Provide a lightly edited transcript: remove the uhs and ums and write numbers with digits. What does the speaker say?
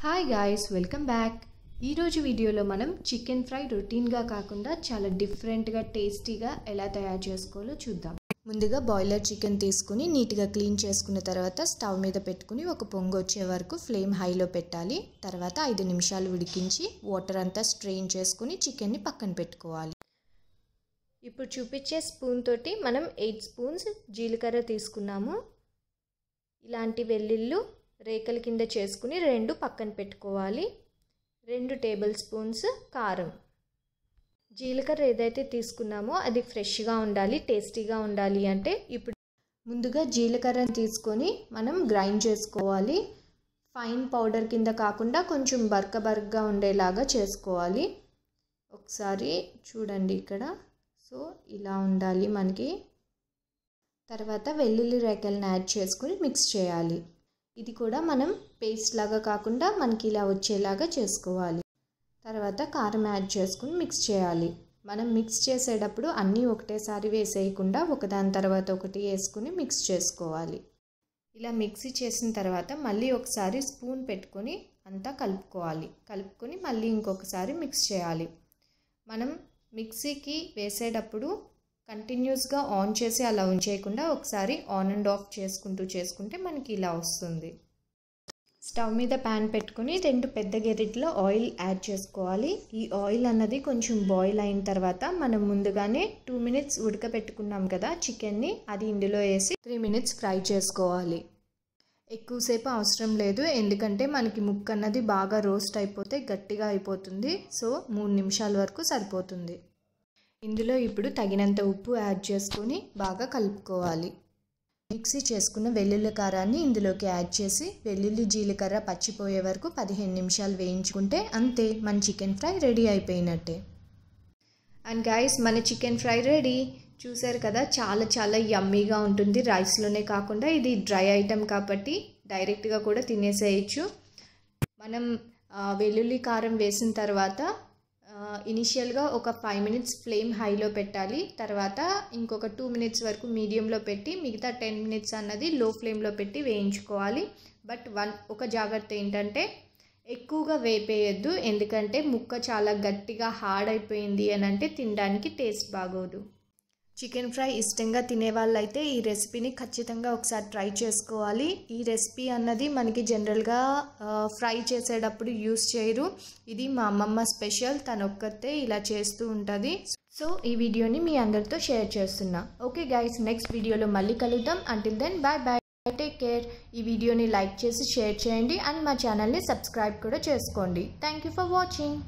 Hi guys, welcome back. ఈరోజు వీడియోలో మనం చికెన్ ఫ్రై రొటీన్గా కాకుండా చాలా డిఫరెంట్గా టేస్టీగా ఎలా తయారు చేసుకోవాలో చూద్దాం. ముందుగా బాయిలర్ చికెన్ తీసుకుని నీట్గా క్లీన్ చేసుకున్న తర్వాత స్టవ్ మీద పెట్టుకుని ఒక పొంగు వచ్చే వరకు ఫ్లేమ్ హైలో పెట్టాలి. తర్వాత 5 నిమిషాలు ఉడికించి వాటర్ అంతా స్ట్రెయిన్ చేసుకుని చికెన్ని పక్కన పెట్టుకోవాలి. ఇప్పుడు చూపించే స్పూన్ తోటి మనం 8 స్పూన్స్ జీలకర్ర తీసుకున్నాము. ఇలాంటి వెల్లుల్లి రేకల కింద చేసుకుని 2 పక్కన పెట్టుకోవాలి. 2 టేబుల్ స్పూన్స్ కారం. జీలకర్ర ఏదైతే తీసుకున్నామో అది ఫ్రెష్గా ఉండాలి, టేస్టీగా ఉండాలి అంటే ఇప్పుడు ముందుగా జీలకర్రని తీసుకొని మనం గ్రైండ్ చేసుకోవాలి. ఫైన్ పౌడర్ కింద కాకుండా కొంచెం బరకగా ఉండేలాగా చేసుకోవాలి. ఒకసారి చూడండి ఇక్కడ. సో ఇలా ఉండాలి మనకి. తర్వాత వెల్లుల్లి రేకలను యాడ్ చేసుకుని మిక్స్ చేయాలి. ఇది కూడా మనం పేస్ట్ లాగా కాకుండా మనకి ఇలా వచ్చేలాగా చేసుకోవాలి. తర్వాత కారం యాడ్ చేసుకుని మిక్స్ చేయాలి. మనం మిక్స్ చేసేటప్పుడు అన్నీ ఒకటేసారి వేసేయకుండా ఒకదాని తర్వాత ఒకటి వేసుకుని మిక్స్ చేసుకోవాలి. ఇలా మిక్సీ చేసిన తర్వాత మళ్ళీ ఒకసారి స్పూన్ పెట్టుకొని అంతా కలుపుకొని మళ్ళీ ఇంకొకసారి మిక్స్ చేయాలి. మనం మిక్సీకి వేసేటప్పుడు కంటిన్యూస్గా ఆన్ చేసి అలా ఉంచేయకుండా ఒకసారి ఆన్ అండ్ ఆఫ్ చేసుకుంటే మనకి ఇలా వస్తుంది. స్టవ్ మీద ప్యాన్ పెట్టుకుని 2 పెద్ద గెరిట్లో ఆయిల్ యాడ్ చేసుకోవాలి. ఈ ఆయిల్ అన్నది కొంచెం బాయిల్ అయిన తర్వాత మనం ముందుగానే 2 మినిట్స్ ఉడకబెట్టుకున్నాం కదా చికెన్ని, అది ఇందులో వేసి 3 మినిట్స్ ఫ్రై చేసుకోవాలి. ఎక్కువసేపు అవసరం లేదు, ఎందుకంటే మనకి ముక్క అన్నది బాగా రోస్ట్ అయిపోతే గట్టిగా అయిపోతుంది. సో 3 నిమిషాల వరకు సరిపోతుంది. ఇందులో ఇప్పుడు తగినంత ఉప్పు యాడ్ చేసుకొని బాగా కలుపుకోవాలి. మిక్సీ చేసుకున్న వెల్లుల్లి కారాన్ని ఇందులోకి యాడ్ చేసి వెల్లుల్లి జీలకర్ర పచ్చిపోయే వరకు 15 నిమిషాలు వేయించుకుంటే అంతే, మన చికెన్ ఫ్రై రెడీ అయిపోయినట్టే. అండ్ గైస్, మన చికెన్ ఫ్రై రెడీ. చూసారు కదా, చాలా యమ్మీగా ఉంటుంది. రైస్లోనే కాకుండా ఇది డ్రై ఐటెం కాబట్టి డైరెక్ట్గా కూడా తినేసేయచ్చు. మనం వెల్లుల్లి కారం వేసిన తర్వాత ఇనిషియల్గా ఒక 5 మినిట్స్ ఫ్లేమ్ హైలో పెట్టాలి. తర్వాత ఇంకొక 2 మినిట్స్ వరకు మీడియంలో పెట్టి మిగతా 10 మినిట్స్ అన్నది లో ఫ్లేమ్లో పెట్టి వేయించుకోవాలి. బట్ ఒక జాగ్రత్త ఏంటంటే ఎక్కువగా వేపేయద్దు, ఎందుకంటే ముక్క చాలా గట్టిగా హార్డ్ అయిపోయింది అని అంటే తినడానికి టేస్ట్ బాగోదు. చికెన్ ఫ్రై ఇష్టంగా తినే వాళ్ళైతే ఈ రెసిపీని ఖచ్చితంగా ఒకసారి ట్రై చేసుకోవాలి. ఈ రెసిపీ అన్నది మనకి జనరల్గా ఫ్రై చేసేటప్పుడు యూస్ చేయరు. ఇది మా అమ్మమ్మ స్పెషల్, తను ఒక్కతే ఇలా చేస్తూ ఉంటుంది. సో ఈ వీడియోని మీ అందరితో షేర్ చేస్తున్నా. ఓకే గైస్, నెక్స్ట్ వీడియోలో మళ్ళీ కలుద్దాం. Until then bye bye, take care. ఈ వీడియోని లైక్ చేసి షేర్ చేయండి అండ్ మా ఛానల్ని సబ్స్క్రైబ్ కూడా చేసుకోండి. Thank you for watching.